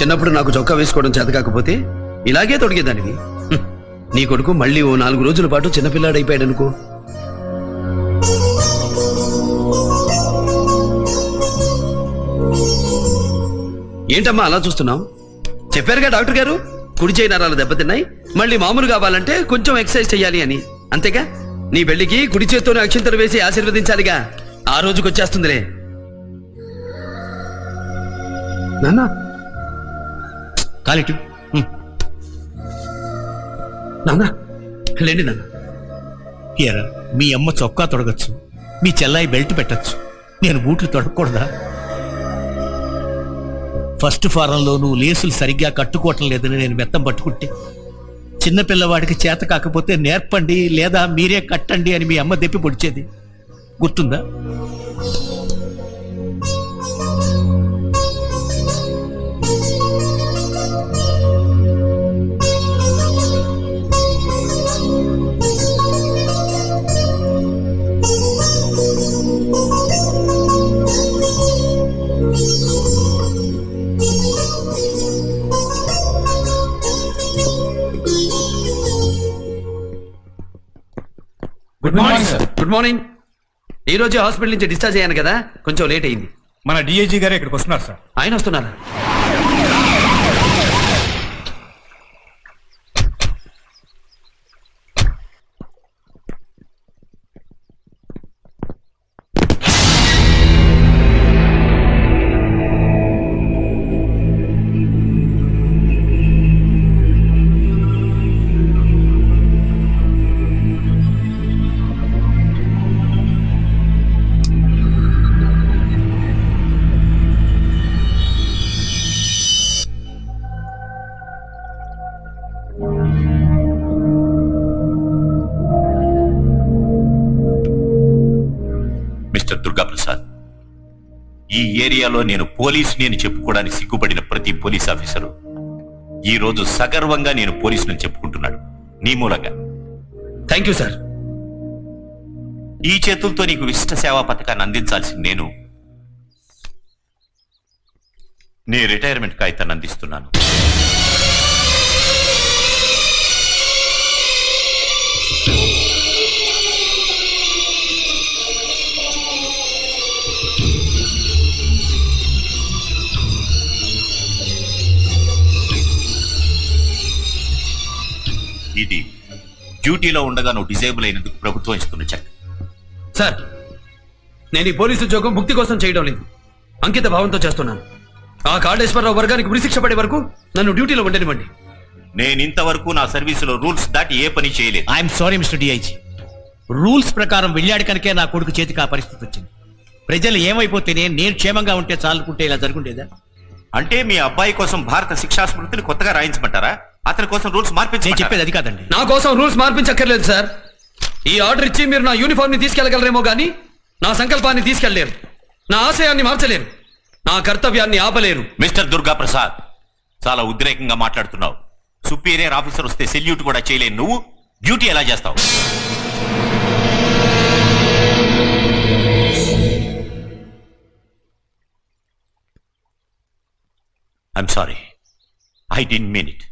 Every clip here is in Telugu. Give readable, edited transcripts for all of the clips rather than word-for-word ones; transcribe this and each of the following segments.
చిన్నప్పుడు నాకు చొక్కా వేసుకోవడం చేత కాకపోతే ఇలాగే తొడిగేదానివి. నీ కొడుకు మళ్ళీ ఓ 4 రోజుల పాటు చిన్నపిల్లాడైపోయాడు అనుకో. ఏంటమ్మా అలా చూస్తున్నావు? చెప్పారుగా డాక్టర్ గారు, కుడి చేయి నరాలు దెబ్బతిన్నాయి, మళ్ళీ మామూలు కావాలంటే కొంచెం ఎక్సర్సైజ్ చెయ్యాలి అని. అంతేగా? నీ పెళ్లికి కుడి చేత్తోనే అక్షింతలు వేసి ఆశీర్వదించాలిగా. ఆ రోజుకి వచ్చేస్తుందిలే. నాన్న కాలిట్టు. నాన్న లేండి నాన్న. ఎరా, మీ అమ్మ చొక్కా తొడగచ్చు, మీ చెల్లాయి బెల్ట్ పెట్టచ్చు, నేను బూట్లు తొడగకూడదా? ఫస్ట్ ఫారంలో నువ్వు లేసులు సరిగ్గా కట్టుకోవటం లేదని నేను మెత్తం పట్టుకుంటే, చిన్నపిల్లవాడికి చేత కాకపోతే నేర్పండి లేదా మీరే కట్టండి అని మీ అమ్మ దెప్పి పొడిచేది గుర్తుందా? Good morning sir. Good morning. ఈ రోజు హాస్పిటల్ నుంచి డిశ్చార్జ్ అయ్యాను కదా, కొంచెం లేట్ అయింది. మన డిఐజీ గారు ఇక్కడికి వస్తున్నారు సార్. ఆయన వస్తున్నారా? మిస్టర్ దుర్గాప్రసాద్, ఈ ఏరియాలో నేను పోలీసుని అని చెప్పుకోవడానికి సిగ్గుపడిన ప్రతి పోలీస్ ఆఫీసరు ఈ రోజు సగర్వంగా నేను పోలీసుని చెప్పుకుంటున్నాడు నీ మూలంగా. Thank you sir. ఈ చేతులతో నీకు విశిష్ట సేవా పథకాన్ని అందించాల్సిన నేను నీ రిటైర్మెంట్ కాగితాన్ని అందిస్తున్నాను. ఇది డ్యూటీలో ఉండగా నువ్వు డిజేబుల్ అయినందుకు ప్రభుత్వం ఇస్తున్న చెక్. సార్, నేను ఈ పోలీసు ఉద్యోగం ముక్తి కోసం చేయడం లేదు, అంకిత భావంతో చేస్తున్నాను. ఆ కాళేశ్వరరావు వర్గానికి ఉరిశిక్ష పడే వరకు నన్ను డ్యూటీలో ఉండనివ్వండి. నేను ఇంతవరకు నా సర్వీసులో రూల్స్ దాటి ఏ పని చేయలేదు. I'm sorry mister DIG. Rules ప్రకారం వెళ్ళాడి కనుకే నా కొడుకు చేతికి ఆ పరిస్థితి వచ్చింది. ప్రజలు ఏమైపోతేనే నేను క్షేమంగా ఉంటే చాలుకుంటే ఇలా జరుగుండేదా? అంటే మీ అబ్బాయి కోసం భారత శిక్షా స్మృతిని కొత్తగా రాయించమంటారా? అతని కోసం రూల్స్ మార్పించి నేను చెప్పేది అది కాదండి. నా కోసం రూల్స్ మార్పించక్కర్లేదు సార్. ఈ ఆర్డర్ ఇచ్చి మీరు నా యూనిఫామ్ ని తీసుకెళ్లగలరేమో గానీ నా సంకల్పాన్ని తీసుకెళ్లేరు, నా ఆశయాన్ని మార్చలేరు, నా కర్తవ్యాన్ని ఆపలేరు. మిస్టర్ దుర్గా ప్రసాద్, చాలా ఉద్రేకంగా మాట్లాడుతున్నావు. సుపీరియర్ ఆఫీసర్ వస్తే సెల్యూట్ కూడా చేయలేను నువ్వు డ్యూటీ ఎలా చేస్తావు? I'm sorry, I didn't mean it.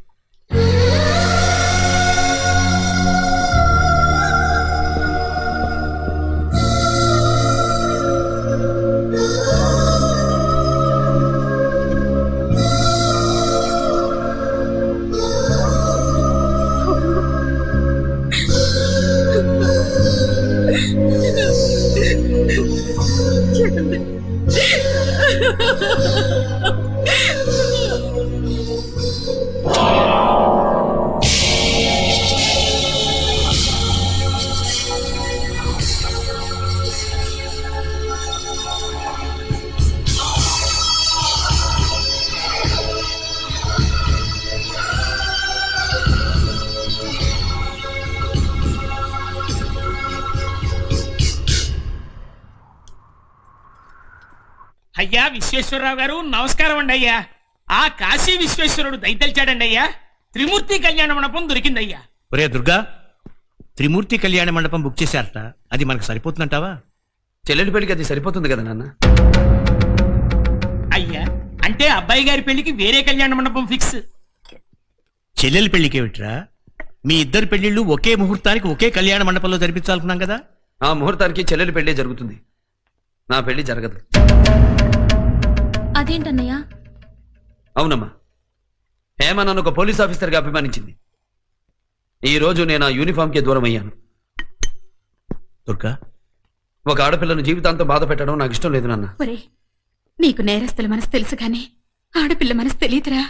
అయ్యా విశ్వేశ్వరరావు గారు నమస్కారం అండి. అయ్యా ఆ కాశీ విశ్వేశ్వరుడు దయతలిచాడండి. అయ్యా త్రిమూర్తి కళ్యాణ మండపం దొరికిందయ్యా. ఒరే దుర్గా, త్రిమూర్తి కళ్యాణ మండపం బుక్ చేశారట, అది మనకు సరిపోతుందంటావా? చెల్లెలి పెళ్లికి అది సరిపోతుంది కదా నాన్న. అయ్యా అంటే అబ్బాయి గారి పెళ్లికి వేరే కళ్యాణ మండపం ఫిక్స్. చెల్లెలి పెళ్లికేమిట్రా? మీ ఇద్దరు పెళ్లిళ్ళు ఒకే ముహూర్తానికి ఒకే కళ్యాణ మండపంలో జరిపించాలనుకున్నాం కదా. ఆ ముహూర్తానికి చెల్లెలి పెళ్లి జరుగుతుంది, నా పెళ్లి జరగదు. అదేంటన్నయ్య? అవునమ్మా, హేమ నన్ను ఒక పోలీస్ ఆఫీసర్గా అభిమానించింది. ఈ రోజు నేను ఆ యూనిఫామ్కే దూరం అయ్యాను. దుర్గా, ఒక ఆడపిల్లను జీవితాంతం బాధ పెట్టడం నాకు ఇష్టం లేదు నాన్న. ఒరే, నీకు నేరస్తుల మనసు తెలుసు కానీ ఆడపిల్ల మనసు తెలియదురా.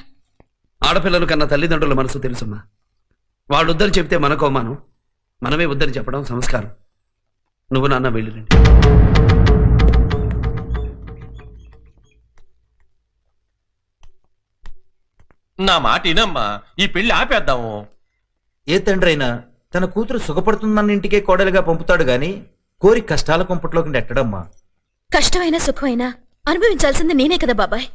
ఆడపిల్లలు కన్నా తల్లిదండ్రుల మనసు తెలుసమ్మా. వాళ్ళు వద్దని చెప్తే మనకు అవమానం, మనమే వద్దని చెప్పడం సంస్కారం. నువ్వు నాన్న వెళ్ళిరండి. నా మాట వినమ్మా, ఈ పెళ్లి ఆపేద్దాము. ఏ తండ్రి అయినా తన కూతురు సుఖపడుతుందన్న ఇంటికే కోడలుగా పంపుతాడు గాని కోరి కష్టాల కుంపట్లోకి నెట్టడమ్మా. కష్టమైనా సుఖమైనా అనుభవించాల్సింది నేనే కదా బాబాయ్.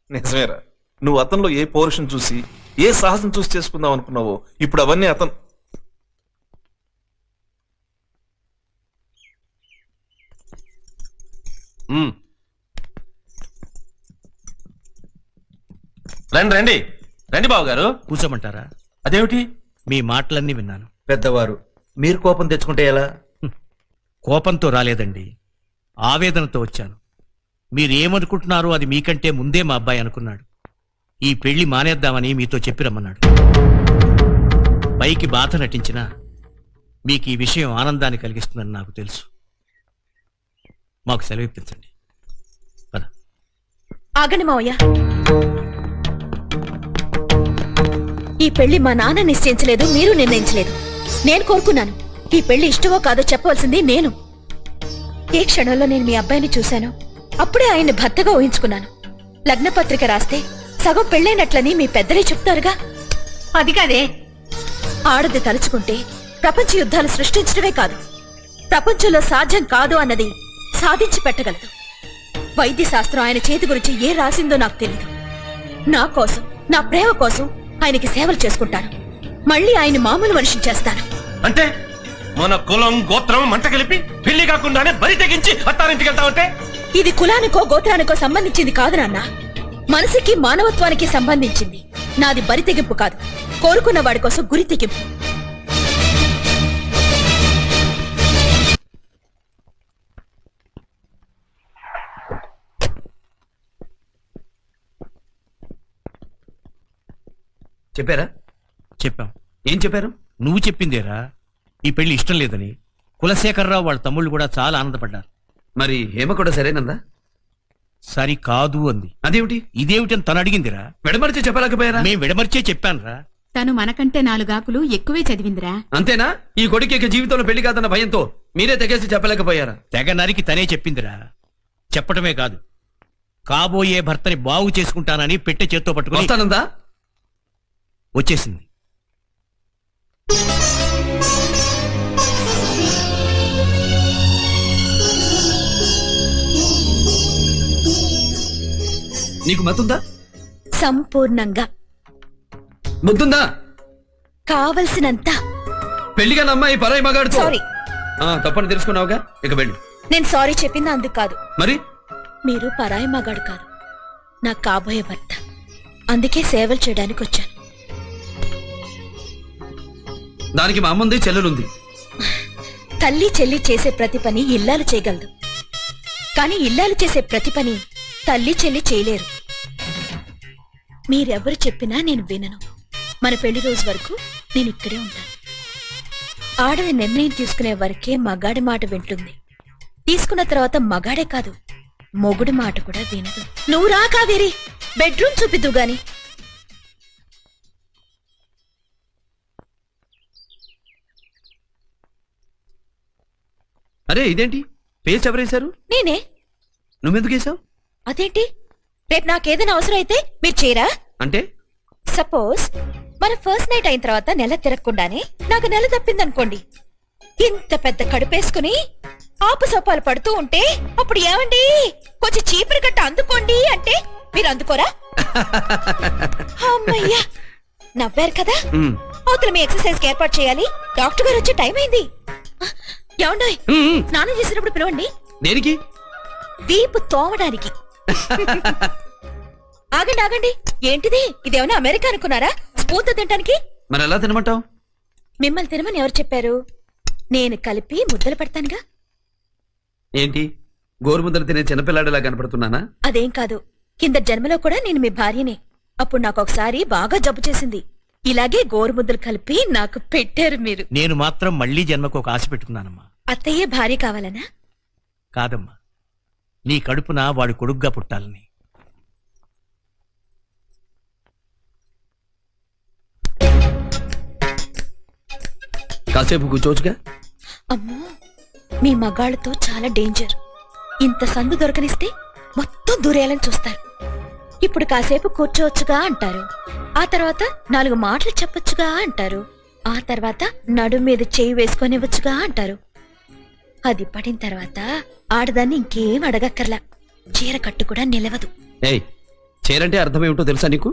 నిజమేరా, నువ్వు అతనిలో ఏ పౌరుషం చూసి ఏ సాహసం చూసి చేసుకుందాం అనుకున్నావో ఇప్పుడు అవన్నీ అతను. రండి రండి రండి బాబు గారు. కూర్చోమంటారా? అదేమిటి? మీ మాటలన్నీ విన్నాను. పెద్దవారు మీరు కోపం తెచ్చుకుంటే ఎలా? కోపంతో రాలేదండి, ఆవేదనతో వచ్చాను. మీరేమనుకుంటున్నారో అది మీకంటే ముందే మా అబ్బాయి అనుకున్నాడు. ఈ పెళ్లి మానేద్దామని మీతో చెప్పి రమ్మన్నాడు. పైకి బాధ నటించినా మీకు ఈ విషయం ఆనందాన్ని కలిగిస్తుందని నాకు తెలుసు. మాకు సెలవు ఇప్పించండి. పద. ఆగండి మావయ్య, ఈ పెళ్లి మా నాన్న నిశ్చయించలేదు, మీరు నిర్ణయించలేదు. నేను కోరుకున్నాను. ఈ పెళ్లి ఇష్టమో కాదో చెప్పవలసింది నేను. ఏ క్షణంలో నేను మీ అబ్బాయిని చూశాను అప్పుడే ఆయన్ని భర్తగా ఊహించుకున్నాను. లగ్నపత్రిక రాస్తే సగం పెళ్ళైనట్లని మీ పెద్దలే చెప్తారుగా. అది కాదే, ఆడది తలుచుకుంటే ప్రపంచ యుద్ధాలు సృష్టించడమే కాదు, ప్రపంచంలో సాధ్యం కాదు అన్నది సాధించి పెట్టగలదు. వైద్య శాస్త్రం ఆయన చేతి గురించి ఏ రాసిందో నాకు తెలీదు. నా కోసం, నా ప్రేమ కోసం ఆయనకి సేవలు చేసుకుంటాను. మళ్ళీ ఆయన మామూలు మనిషిని చేస్తాను. అంటే మన కులం గోత్రం మంట కలిపి పెళ్లి కాకుండానే బరి తెగించి అత్తారింటికి వెళ్తావంటే? ఇది కులానికో గోత్రానికో సంబంధించింది కాదు నాన్న, మనసుకి మానవత్వానికి సంబంధించింది. నాది బరి తెగింపు కాదు, కోరుకున్న వాడి కోసం గురి తెగింపు. చెప్పారా? చెప్పాం. ఏం చెప్పారు? నువ్వు చెప్పిందేరా, ఈ పెళ్లి ఇష్టం లేదని. కులశేఖరరావు వాళ్ళ తమ్ముళ్ళు కూడా చాలా ఆనందపడ్డారు. మరి హేమ కూడా సరేనందా? సరి కాదు అంది. అదేమిటి? ఇదేమిటని తను అడిగిందిరా. విడమరిచి చెప్పలేకపోయారా? మేం విడమర్చే చెప్పానురా. తను మనకంటే 4 ఆకులు ఎక్కువే చదివిందిరా. అంతేనా? ఈ కొడుకు జీవితంలో పెళ్లి కాదన్న భయంతో మీరే తెగేసి చెప్పలేకపోయారా? తెగ నరికి తనే చెప్పిందిరా. చెప్పటమే కాదు, కాబోయే భర్తని బాగు చేసుకుంటానని పెట్టె చేత్తో పట్టుకుని వస్తానందా? వచ్చేసింది. నీకు మతుందా? సంపూర్ణంగా. ముద్దుందా? కావలసినంత. పెళ్లిగా అమ్మాయి పరాయి మగాడుతో. సారీ. తప్పని తెలుసుకున్నావుగా, ఇక వెళ్ళు. నేను సారీ చెప్పింది అందుకు కాదు. మరి మీరు పరాయి మగాడు కాదు, నాకు కాబోయే భర్త. అందుకే సేవలు చేయడానికి వచ్చాను. దానికి మా అమ్ముంది, చెల్లెలుంది. తల్లి చెల్లి చేసే ప్రతి పని ఇల్లాలు చేయగలదు, కానీ ఇల్లాలు చేసే ప్రతి పని తల్లి చెల్లి చేయలేరు. మీరెవరు చెప్పినా నేను వినను. మన పెళ్లి రోజు వరకు నేను ఇక్కడే ఉంటాను. ఆడది నిర్ణయం తీసుకునే వరకే మగాడి మాట వింటుంది. తీసుకున్న తర్వాత మగాడే కాదు, మొగుడి మాట కూడా వినదు. నువ్వు రా కావేరి, బెడ్రూమ్ చూపిద్దు గాని. అరే ఇదేంటి పేస్ట్ ఎవరేశారు? నేనే. నువ్వెందుకు వేసావు? అదేంటి, రేపు నాకేదైనా అవసరం అయితే మీరు చేయరా? అంటే సపోజ్ మన ఫస్ట్ నైట్ అయిన తర్వాత నెల తిరగకుండానే నాకు నెల తప్పిందనుకోండి, ఇంత పెద్ద కడుపేసుకుని ఆపసోపాలు పడుతూ ఉంటే అప్పుడు ఏమండి కొంచెం చీపురు గట్ట అందుకోండి అంటే మీరు అందుకోరా? అమ్మయ్యా, నవ్వారు కదా. అవతల మీ ఎక్సర్సైజ్ కి ఏర్పాటు చేయాలి. డాక్టర్ గారు వచ్చే టైం అయింది. ఏమండోయ్, స్నానం చేసినప్పుడు పిలవండి. దేనికి? వీపు తోమడానికి. ఆగండి ఆగండి, ఏంటిది? ఇదేమన్నా అమెరికా అనుకున్నారా స్పూన్తో తినడానికి? మరి ఎలా తినమంటావు? మిమ్మల్ని తినమని ఎవరు చెప్పారు? నేను కలిపి ముద్దలు పెడతానుగా. ఏంటి గోరుముద్దలు తినే చిన్నపిల్లాడిలా కనపడుతున్నానా? అదేం కాదు, కింద జన్మలో కూడా నేను మీ భార్యనే. అప్పుడు నాకు ఒకసారి బాగా జబ్బు చేసింది. ఇలాగే గోరుముద్దలు కలిపి నాకు పెట్టారు మీరు. నేను మాత్రం మళ్ళీ జన్మకు ఒక ఆశ పెట్టుకున్నానమ్మా. అత్తయ్య భార్య కావాలనా? కాదమ్మా, నీ కడుపున వాడి కొడుగ్గా పుట్టాలని. కాసేపు కూర్చోవచ్చుగా. అమ్మో, మీ మగాళ్ళతో చాలా డేంజర్. ఇంత సందు దొరకనిస్తే మొత్తం దూరేయాలని చూస్తారు. ఇప్పుడు కాసేపు కూర్చోవచ్చుగా అంటారు, ఆ తర్వాత 4 మాటలు చెప్పొచ్చుగా అంటారు, ఆ తర్వాత నడు మీద చేయి వేసుకొనివ్వచ్చుగా అంటారు. అది పడిన తర్వాత ఆడదాన్ని ఇంకేం అడగక్కర్లా, చీర కట్టు కూడా నిలవదు. ఏయ్, చీరంటే అర్థమేమిటో తెలుసా నీకు?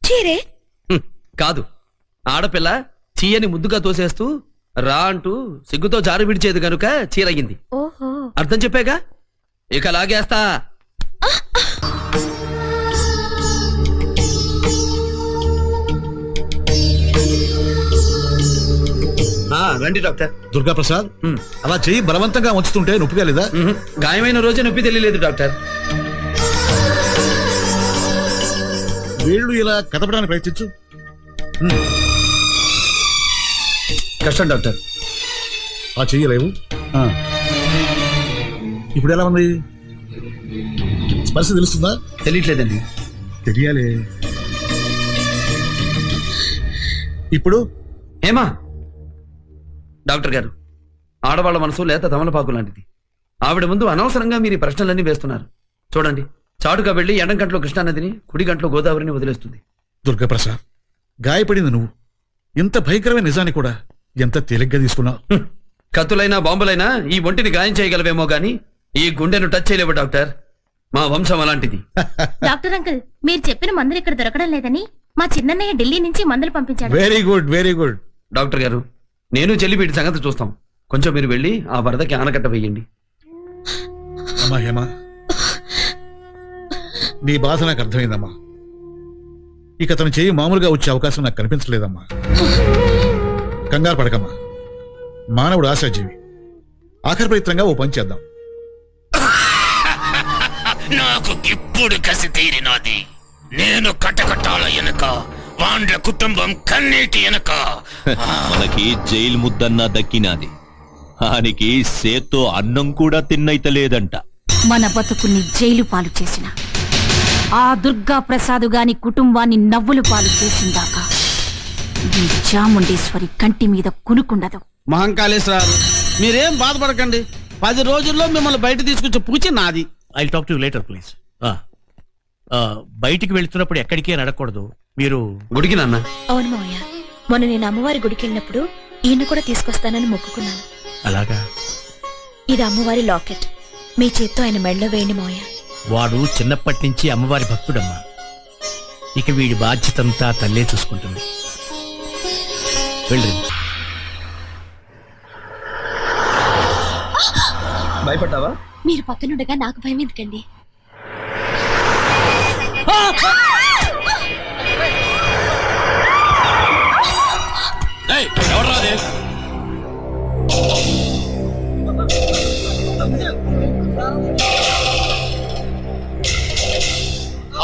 చీరే కాదు, ఆడపిల్ల చీయని ముద్దుగా తోసేస్తూ రా అంటూ సిగ్గుతో జారు విడిచేది గనుక చీరయ్యింది. ఓహో, అర్థం చెప్పాగా, ఇక లాగేస్తా. రండి డాక్టర్. దుర్గా ప్రసాద్, ఉమ్. అలా చెయ్యి బలవంతంగా ఉంచుతుంటే నొప్పిగా లేదా? గాయమైన రోజే నొప్పి తెలియలేదు డాక్టర్. వేళ్ళు ఇలా కదపడానికి ప్రయత్నించు. కష్టం డాక్టర్. ఆ చెయ్యలేవు. ఇప్పుడు ఎలా ఉంది? స్పర్శ తెలుస్తుందా? తెలియట్లేదండి. తెలియాలి. ఇప్పుడు ఏమా డాక్టర్ గారు, ఆడవాళ్ల మనసు లేత తమలపాకు లాంటిది. ఆవిడ ముందు అనవసరంగా మీరు ఈ ప్రశ్నలన్నీ వేస్తున్నారు. చూడండి, చాటుగా వెళ్లి ఎడం గంటలో కృష్ణానదిని, కుడి గంటలో గోదావరిని వదిలేస్తుంది. దుర్గా ప్రసాద్, గాయపడింది నువ్వు. ఇంత భయంకరమైన నిజాన్ని కూడా ఎంత తేలిగ్గా తీసుకున్నావు. కత్తులైనా బాంబులైనా ఈ ఒంటిని గాయం చేయగలవేమో గాని ఈ గుండెను టచ్ చేయలేవు డాక్టర్. మా వంశం అలాంటిది. డాక్టర్ అంకుల్, మీరు చెప్పిన మందులు ఇక్కడ దొరకడం లేదని మా చిన్నయ్య ఢిల్లీ నుంచి మందులు పంపించాడు. Very good, very good. Doctor గారు, నేను చెల్లి వీటి సంగతి చూస్తాం. కొంచెం మీరు వెళ్ళి ఆ వరదకి ఆనకట్ట వేయండి. అమ్మా హేమా, నీ బాధ నాకు అర్థమైందమ్మా. ఇక తను చెయ్యి మామూలుగా వచ్చే అవకాశం నాకు కనిపించలేదమ్మా. కంగారు పడకమ్మా, మానవుడు ఆశాజీవి. ఆఖరి ప్రయత్నంగా ఓ పని చేద్దాం. నాకు ఇప్పుడు కసి తీరినది. నేను కటకటాల వెనక, వాండ్ల కుటుంబం కన్నీటి వెనక. మనకి జైలు ముద్దన్నా దక్కినాది, ఆనికి సేత్తో అన్నం కూడా తిన్నైతలేదంట. మన బతుకుని జైలు పాలు చేసిన ఆ దుర్గా ప్రసాద్ గాని కుటుంబాన్ని నవ్వులు పాలు చేసిందాకా ఈ చాముండేశ్వరి కంటి మీద కునుకుండదు. మహంకాళేశ్వరారు, మీరేం బాధపడకండి. 10 రోజుల్లో మిమ్మల్ని బయట తీసుకొచ్చే పూచి నాది. I talk to later please. బయటికి వెళ్తున్నప్పుడు ఎక్కడికి అని అడగకూడదు. మీరు గుడికి నాన్న. అవును మావయ్య, మొన్న నేను అమ్మవారి గుడికి వెళ్ళినప్పుడు ఈయన కూడా తీసుకొస్తానని మొక్కుకున్నాను. అలాగా? ఇది అమ్మవారి లాకెట్, మీ చేత్తో ఆయన మెడలో వేయండి మావయ్య. వాడు చిన్నప్పటి నుంచి అమ్మవారి భక్తుడమ్మా. ఇక వీడి బాధ్యతంతా తల్లే చూసుకుంటుంది. వెళ్ళండి. భయపడ్డావా? మీరు పక్కనుండగా నాకు భయం ఎందుకండి?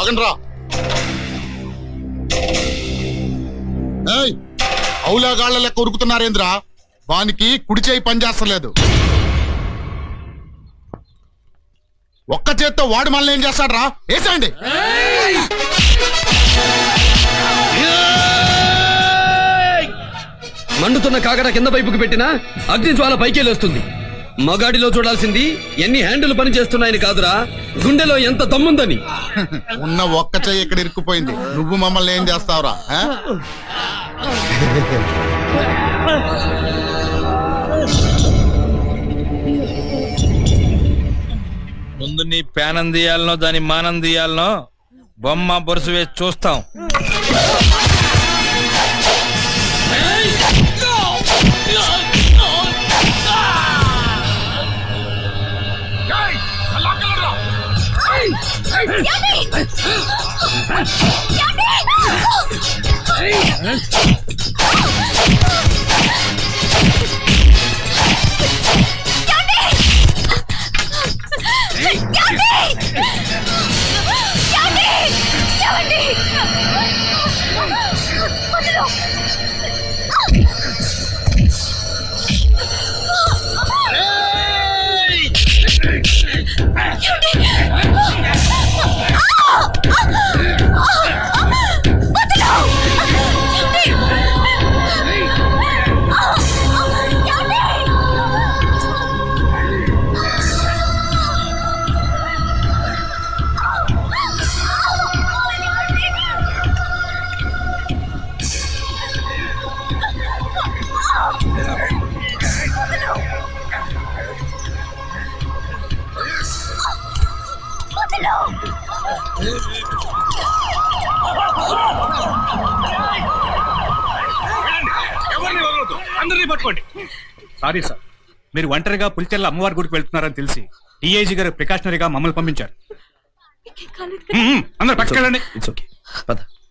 ఆగండ్రా. అవులాగాళ్ల లెక్క ఉరుకుతున్నారేంద్రా? వానికి కుడి చేయి పనిచేస్తలేదు. ఒక్క చేత్తో వాడు మనల్ని ఏం చేస్తాడ్రా? వేసేయండి. మండుతున్న కాకర కింద వైపుకి పెట్టినా అగ్ని జ్వాల పైకెళ్ళొస్తుంది. మగాడిలో చూడాల్సింది ఎన్ని హ్యాండిల్ పని చేస్తున్నాయని కాదురా, గుండెలో ఎంత దమ్ముందని. ఉన్న ఒక్క చెయ్యి ఇక్కడ ఇరుక్కుపోయింది. నువ్వు మమ్మల్ని ఏం చేస్తావురా? ముందు నీ పేనం తీయాలనో దాని మానం తీయాలనో బొమ్మ బొరుసు వేసి చూస్తాం. అందరినీ పట్టుకోండి. సారీ సార్, మీరు ఒంటరిగా పులిచెర్ల అమ్మవారి గుడికి వెళ్తున్నారని తెలిసి డిఐజీ గారు ప్రికాషనరీగా మమ్మల్ని పంపించారు. అందరు పట్టుకెళ్ళండి. ఇట్స్ ఓకే పద